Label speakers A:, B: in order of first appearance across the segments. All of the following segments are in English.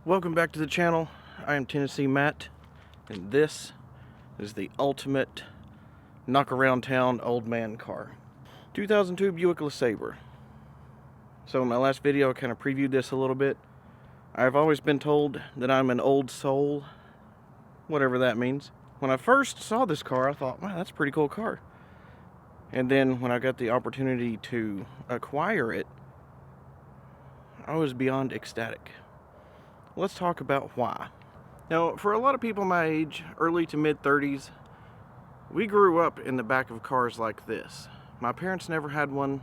A: Welcome back to the channel. I am Tennessee Matt, and this is the ultimate knock around town old man car. 2002 Buick LeSabre. So in my last video I kind of previewed this a little bit. I've always been told that I'm an old soul, whatever that means. When I first saw this car I thought, wow, that's a pretty cool car. And then when I got the opportunity to acquire it, I was beyond ecstatic. Let's talk about why. Now, for a lot of people my age, early to mid-30s, we grew up in the back of cars like this. My parents never had one,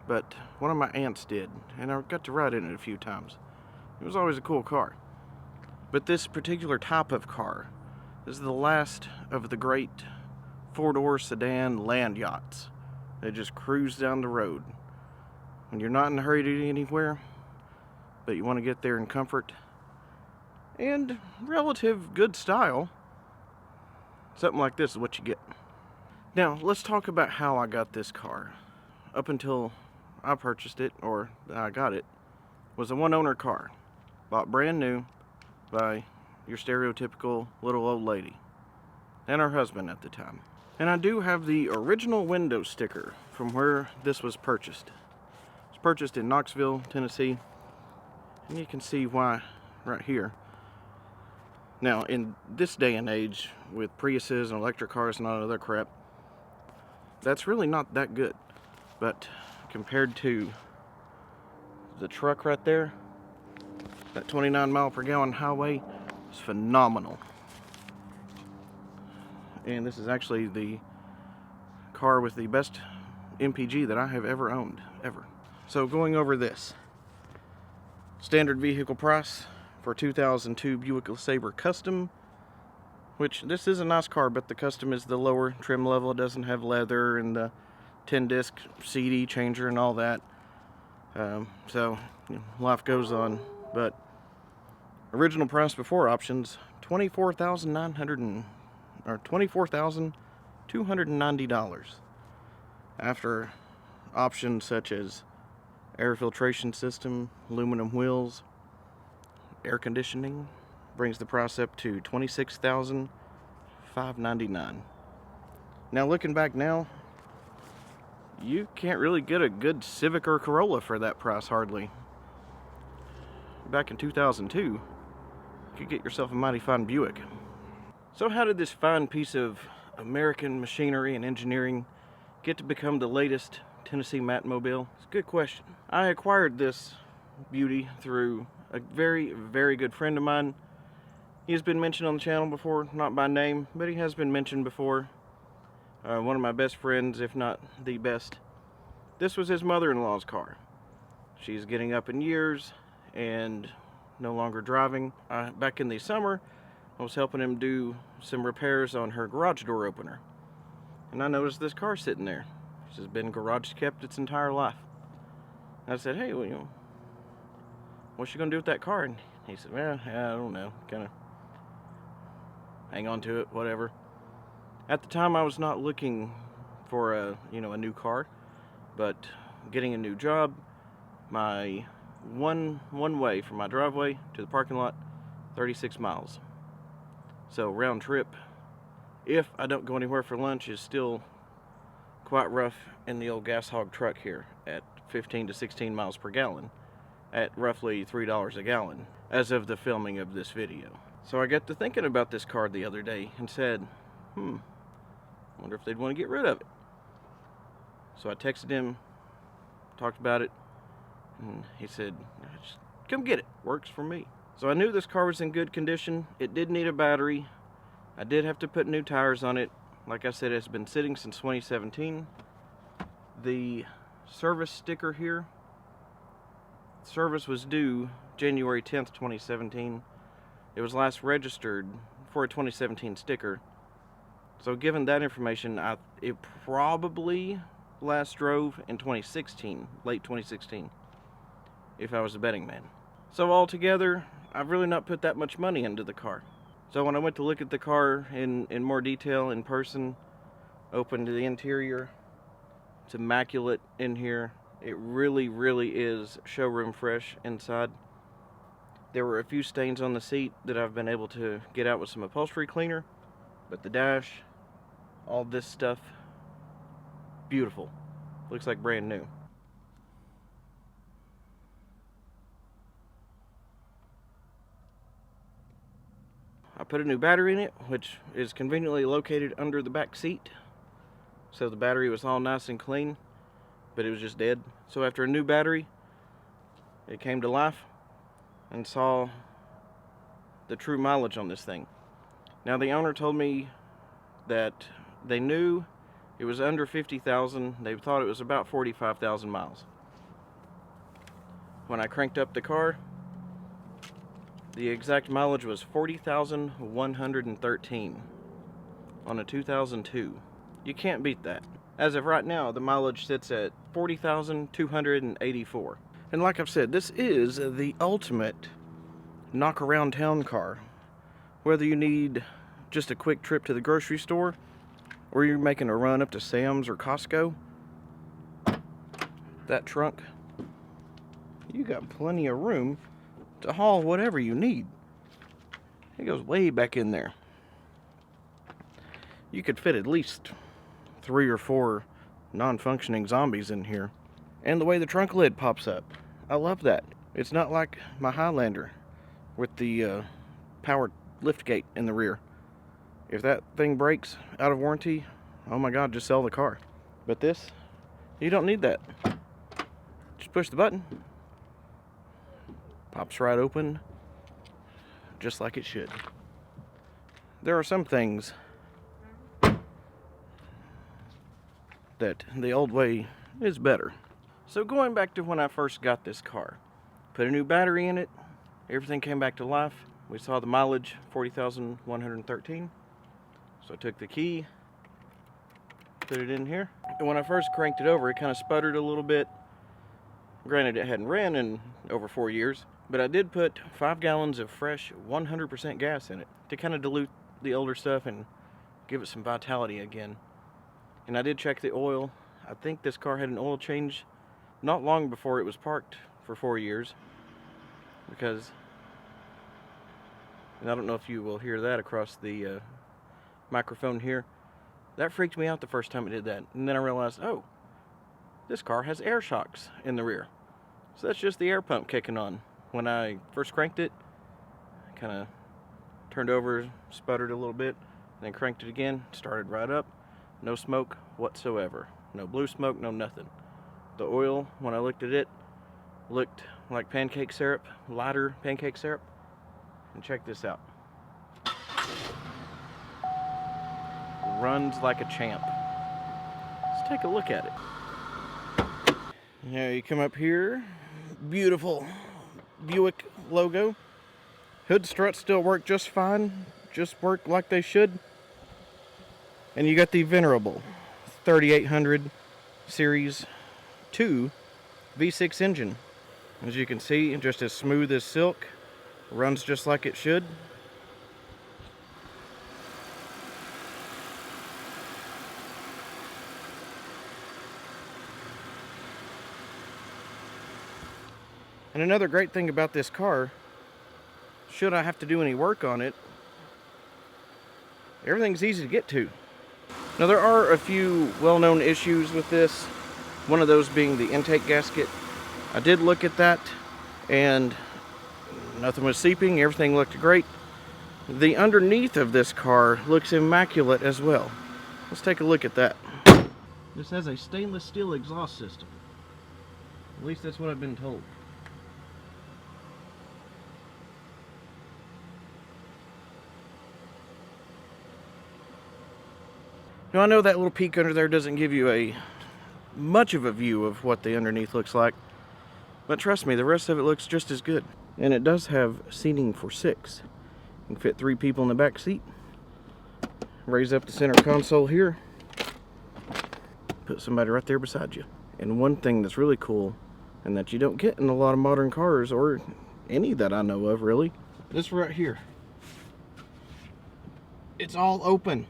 A: but one of my aunts did, and I got to ride in it a few times. It was always a cool car. But this particular type of car is the last of the great four-door sedan land yachts that just cruise down the road. When you're not in a hurry to get anywhere, but you want to get there in comfort and relative good style, something like this is what you get. Now, let's talk about how I got this car. Up until I purchased it, or I got it, was a one-owner car. Bought brand new by your stereotypical little old lady and her husband at the time. And I do have the original window sticker from where this was purchased. It was purchased in Knoxville, Tennessee, and you can see why right here. Now, in this day and age, with Priuses and electric cars and all that other crap, that's really not that good. But compared to the truck right there, that 29 mile per gallon highway is phenomenal. And this is actually the car with the best MPG that I have ever owned, ever. So going over this, standard vehicle price for 2002 Buick LeSabre Custom, which this is a nice car, but the Custom is the lower trim level. It doesn't have leather and the 10-disc CD changer and all that. So you know, life goes on. But original price before options, $24,290. After options such as air filtration system, aluminum wheels, air conditioning, brings the price up to $26,599. Now, looking back now, you can't really get a good Civic or Corolla for that price, hardly. Back in 2002, you could get yourself a mighty fine Buick. So how did this fine piece of American machinery and engineering get to become the latest Tennessee Mattmobile? It's a good question. I acquired this beauty through a very, very good friend of mine. He has been mentioned on the channel before, not by name, but he has been mentioned before. One of my best friends, if not the best. This was his mother-in-law's car. She's getting up in years and no longer driving. Back in the summer, I was helping him do some repairs on her garage door opener. And I noticed this car sitting there. This has been garage kept its entire life. And I said, hey, well, you know, what's she gonna do with that car? And he said, well, yeah, I don't know, kind of hang on to it, whatever. At the time, I was not looking for a new car, but getting a new job. My one way from my driveway to the parking lot, 36 miles. So round trip, if I don't go anywhere for lunch, is still quite rough in the old gas hog truck here at 15 to 16 miles per gallon at roughly $3 a gallon as of the filming of this video. So I got to thinking about this car the other day and said, wonder if they'd want to get rid of it. So I texted him, talked about it, and he said, just come get it, works for me. So I knew this car was in good condition. It did need a battery. I did have to put new tires on it. Like I said, it's been sitting since 2017. The service sticker here, service was due January 10th, 2017. It was last registered for a 2017 sticker. So given that information, it probably last drove in 2016, late 2016, if I was a betting man. So altogether, I've really not put that much money into the car. So when I went to look at the car in more detail in person, opened the interior, it's immaculate in here. It really, really is showroom fresh inside. There were a few stains on the seat that I've been able to get out with some upholstery cleaner, but the dash, all this stuff, beautiful. Looks like brand new. I put a new battery in it, which is conveniently located under the back seat. So the battery was all nice and clean, but it was just dead. So after a new battery, it came to life and saw the true mileage on this thing. Now the owner told me that they knew it was under 50,000. They thought it was about 45,000 miles. When I cranked up the car, the exact mileage was 40,113 on a 2002. You can't beat that. As of right now, the mileage sits at 40,284. And like I've said, this is the ultimate knock around town car. Whether you need just a quick trip to the grocery store, or you're making a run up to Sam's or Costco, that trunk, you got plenty of room to haul whatever you need. It goes way back in there. You could fit at least 3 or 4 non-functioning zombies in here. And the way the trunk lid pops up, I love that. It's not like my Highlander with the power liftgate in the rear. If that thing breaks out of warranty, oh my God, just sell the car. But this, you don't need that. Just push the button, pops right open, just like it should. There are some things that the old way is better. So going back to when I first got this car, put a new battery in it, everything came back to life. We saw the mileage, 40,113. So I took the key, put it in here. And when I first cranked it over, it kind of sputtered a little bit. Granted, it hadn't ran in over 4 years, but I did put 5 gallons of fresh 100% gas in it to kind of dilute the older stuff and give it some vitality again. And I did check the oil. I think this car had an oil change not long before it was parked for 4 years, because, and I don't know if you will hear that across the microphone here. That freaked me out the first time it did that. And then I realized, oh, this car has air shocks in the rear. So that's just the air pump kicking on. When I first cranked it, kind of turned over, sputtered a little bit, then cranked it again, started right up. No smoke whatsoever. No blue smoke, no nothing. The oil, when I looked at it, looked like pancake syrup, lighter pancake syrup. And check this out. Runs like a champ. Let's take a look at it. Yeah, you come up here, beautiful Buick logo. Hood struts still work just fine, just work like they should. And you got the venerable 3800 Series 2 V6 engine. As you can see, just as smooth as silk, runs just like it should. And another great thing about this car, should I have to do any work on it, everything's easy to get to. Now there are a few well-known issues with this, one of those being the intake gasket. I did look at that and nothing was seeping, everything looked great. The underneath of this car looks immaculate as well. Let's take a look at that. This has a stainless steel exhaust system. At least that's what I've been told. Now I know that little peek under there doesn't give you much of a view of what the underneath looks like, but trust me, the rest of it looks just as good. And it does have seating for 6. You can fit 3 people in the back seat. Raise up the center console here. Put somebody right there beside you. And one thing that's really cool, and that you don't get in a lot of modern cars, or any that I know of really, this right here. It's all open.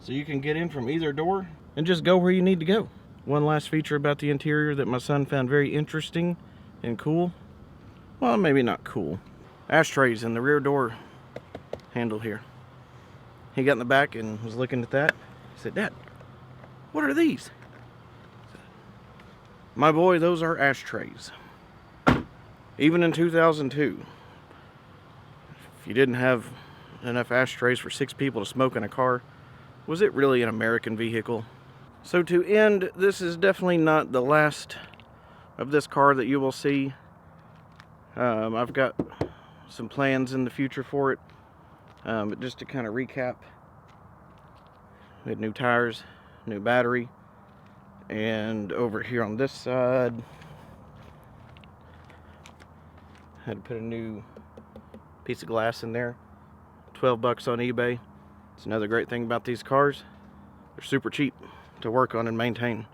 A: So you can get in from either door and just go where you need to go. One last feature about the interior that my son found very interesting and cool. Well, maybe not cool, ashtrays in the rear door handle here. He got in the back and was looking at that. He said, "Dad, what are these?" My boy, those are ashtrays. Even in 2002, if you didn't have enough ashtrays for 6 people to smoke in a car, was it really an American vehicle? So to end, this is definitely not the last of this car that you will see. I've got some plans in the future for it. But just to kind of recap, we had new tires, new battery, and over here on this side, had to put a new piece of glass in there. 12 bucks on eBay. It's another great thing about these cars. They're super cheap to work on and maintain.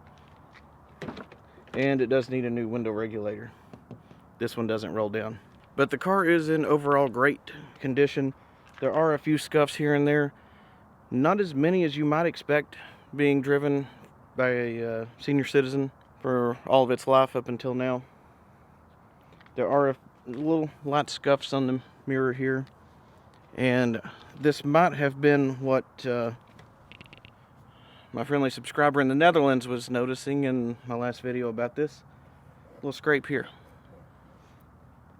A: And it does need a new window regulator. This one doesn't roll down. But the car is in overall great condition. There are a few scuffs here and there. Not as many as you might expect being driven by a senior citizen for all of its life up until now. There are a little light scuffs on the mirror here. And this might have been what my friendly subscriber in the Netherlands was noticing in my last video about this. Little scrape here.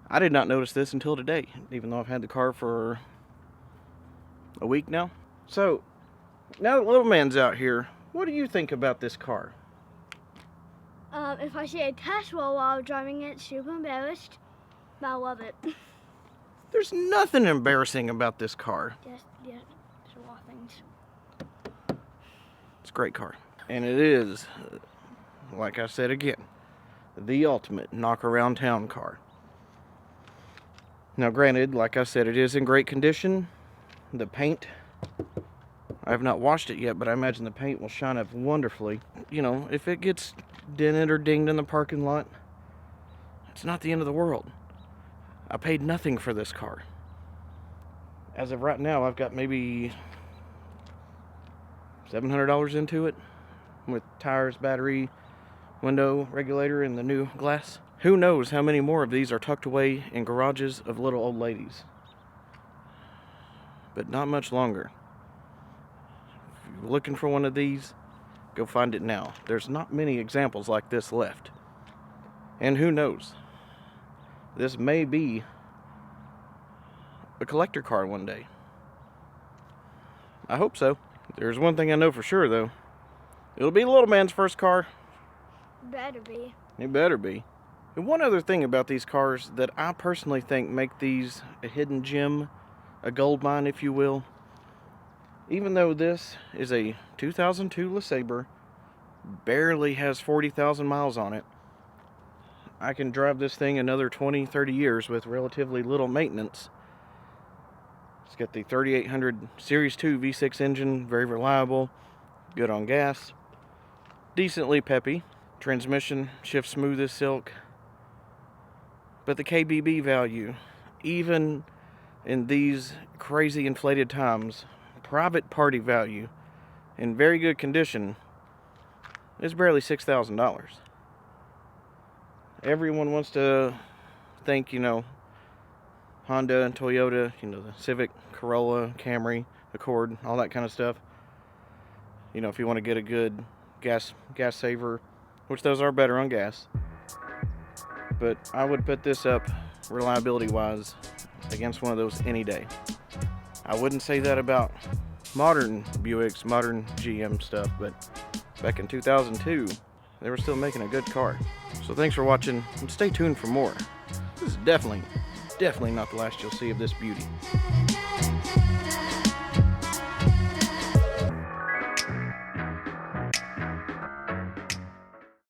A: I did not notice this until today, even though I've had the car for a week now. So, now that little man's out here, what do you think about this car?
B: If I see a Tesla while driving it, super embarrassed, but I love it.
A: There's nothing embarrassing about this car.
B: Yes, there's a lot of things.
A: It's a great car. And it is, like I said again, the ultimate knock-around town car. Now granted, like I said, it is in great condition. The paint, I have not washed it yet, but I imagine the paint will shine up wonderfully. You know, if it gets dented or dinged in the parking lot, it's not the end of the world. I paid nothing for this car. As of right now, I've got maybe $700 into it with tires, battery, window regulator, and the new glass. Who knows how many more of these are tucked away in garages of little old ladies. But not much longer. If you're looking for one of these, go find it now. There's not many examples like this left. And who knows? This may be a collector car one day. I hope so. There's one thing I know for sure, though. It'll be the little man's first car.
B: Better be.
A: It better be. And one other thing about these cars that I personally think make these a hidden gem, a gold mine, if you will. Even though this is a 2002 LeSabre, barely has 40,000 miles on it, I can drive this thing another 20, 30 years with relatively little maintenance. It's got the 3800 Series 2 V6 engine, very reliable, good on gas, decently peppy. Transmission shifts smooth as silk. But the KBB value, even in these crazy inflated times, private party value, in very good condition, is barely $6,000. Everyone wants to think, you know, Honda and Toyota, you know, the Civic, Corolla, Camry, Accord, all that kind of stuff. You know, if you want to get a good gas saver, which those are better on gas. But I would put this up, reliability-wise, against one of those any day. I wouldn't say that about modern Buicks, modern GM stuff, but back in 2002, they were still making a good car. So thanks for watching, and stay tuned for more. This is definitely not the last you'll see of this beauty.